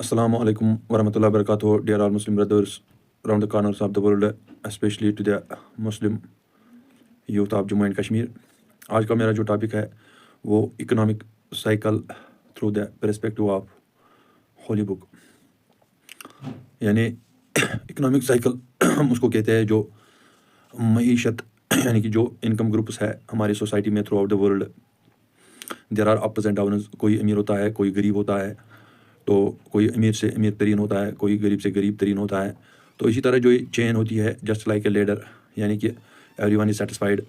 Assalamu alaikum warahmatullahi wabarakatuh, dear all Muslim brothers around the corners of the world, especially to the Muslim youth of Jammu and Kashmir. آج کا میرا جو topic ہے وہ economic cycle through the perspective of holy book, یعنی economic cycle ہم اس کو کہتے ہیں جو معیشت یعنی کہ جو انکم گروپس ہے ہماری سوسائٹی میں throughout the world. There are ups and downs, کوئی امیر ہوتا ہے، کوئی غریب ہوتا ہے، تو کوئی امیر سے امیر ترین ہوتا ہے، کوئی غریب سے غریب ترین ہوتا ہے. تو اسی طرح جو یہ چین ہوتی ہے جسٹ لائک اے لیڈر، یعنی کہ ایوری ون از سیٹسفائیڈ،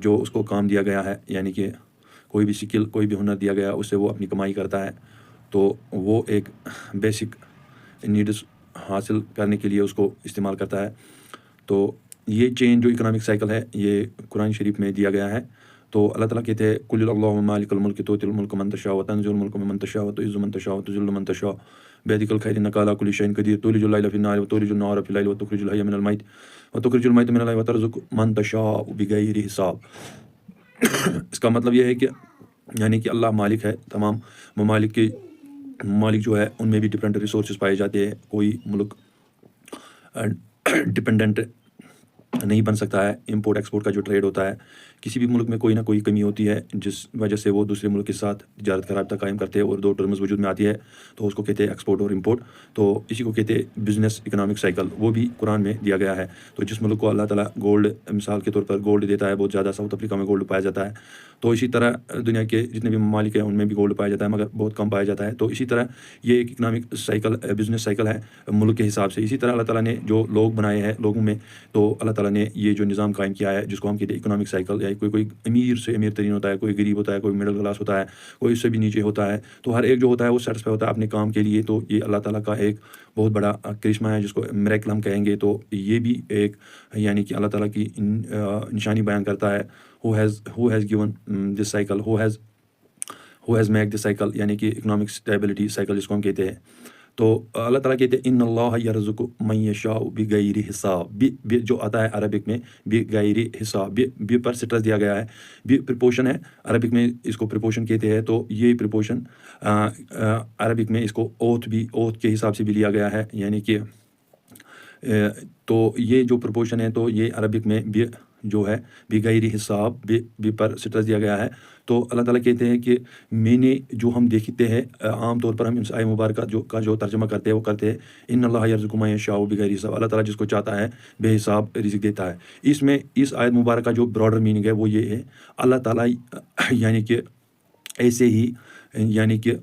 جو اس کو کام دیا گیا ہے، یعنی کہ کوئی بھی سکل، کوئی بھی ہنر دیا گیا اس سے وہ اپنی کمائی کرتا ہے، تو وہ ایک بیسک نیڈس حاصل کرنے کے لیے اس کو استعمال کرتا ہے. تو یہ چین جو اکنامک سائیکل ہے یہ قرآن شریف میں دیا گیا ہے. تو اللہ تعالیٰ کہتے ہیں قل اللہم مالک الملک تؤتی الملک من تشاء وتنزع الملک ممن تشاء وتعز من تشاء وتذل من تشاء بیدک الخیر انک علی کل شیء قدیر تولج اللیل فی النہار وتولج النہار فی اللیل وتخرج الحی من المیت وتخرج المیت من الحی وترزق من تشاء بغیر حساب. اس کا مطلب یہ ہے کہ یعنی کہ اللہ مالک ہے، تمام ممالک کے ممالک جو ہے ان میں بھی ڈفرینٹ ریسورسز پائے جاتے ہیں. کوئی ملک ڈپینڈنٹ نہیں بن سکتا ہے. امپورٹ ایکسپورٹ کا جو ٹریڈ ہوتا ہے، کسی بھی ملک میں کوئی نہ کوئی کمی ہوتی ہے جس وجہ سے وہ دوسرے ملک کے ساتھ تجارت کا رابطہ قائم کرتے ہیں اور دو ٹرمز وجود میں آتی ہے، تو اس کو کہتے ہیں ایکسپورٹ اور امپورٹ. تو اسی کو کہتے ہیں بزنس اکنامک سائیکل، وہ بھی قرآن میں دیا گیا ہے. تو جس ملک کو اللہ تعالیٰ گولڈ مثال کے طور پر گولڈ دیتا ہے، بہت زیادہ ساؤتھ افریقہ میں گولڈ پایا جاتا ہے، تو اسی طرح دنیا کے جتنے بھی ممالک ہیں ان میں بھی گولڈ پایا جاتا ہے مگر بہت کم پایا جاتا ہے. تو اسی طرح یہ ایک اکنامک سائیکل بزنس سائیکل ہے ملک کے حساب سے. اسی طرح اللہ تعالیٰ نے جو لوگ بنائے ہیں لوگوں میں، تو اللہ تعالیٰ نے یہ جو نظام قائم کیا ہے جس کو ہم کہتے ہیں اکنامک سائیکل، یا کوئی امیر سے امیر ترین ہوتا ہے، کوئی غریب ہوتا ہے، کوئی مڈل کلاس ہوتا ہے، کوئی اس سے بھی نیچے ہوتا ہے، تو ہر ایک جو ہوتا ہے وہ سیٹسفائی ہوتا ہے اپنے کام کے لیے. تو یہ اللہ تعالیٰ کا ایک بہت بڑا کرشمہ ہے جس کو میریکل ہم کہیں گے. تو یہ بھی ایک یعنی کہ اللہ تعالیٰ کی نشانی بیان کرتا ہے. who has given this cycle, who has made this cycle، یعنی کہ اکنامک اسٹیبلٹی سائیکل جس کو ہم کہتے ہیں. تو اللہ تعالیٰ کہتے ہیں ان اللہ یرزق من یشاء بغیر حساب. جو آتا ہے عربک میں بغیر حساب، بی پر سٹرس دیا گیا ہے. بی پریپوشن ہے، عربک میں اس کو پریپوشن کہتے ہیں. تو یہ پریپوشن عربک میں اس کو اوتھ کے حساب سے بھی لیا گیا ہے، یعنی کہ تو یہ جو پرپوشن ہے تو یہ عربک میں بھی جو ہے بغیر حساب، بھی پر سٹرس دیا گیا ہے. تو اللہ تعالیٰ کہتے ہیں کہ میں نے جو ہم دیکھتے ہیں عام طور پر ہم اس آیہ مبارکہ جو ترجمہ کرتے ہیں وہ کرتے ہیں ان اللہ یرزق من یشاء بغیر حساب. اللہ تعالیٰ جس کو چاہتا ہے بے حساب رزق دیتا ہے. اس میں اس آیت مبارکہ جو براڈر میننگ ہے وہ یہ ہے، اللہ تعالیٰ یعنی کہ ایسے ہی یعنی کہ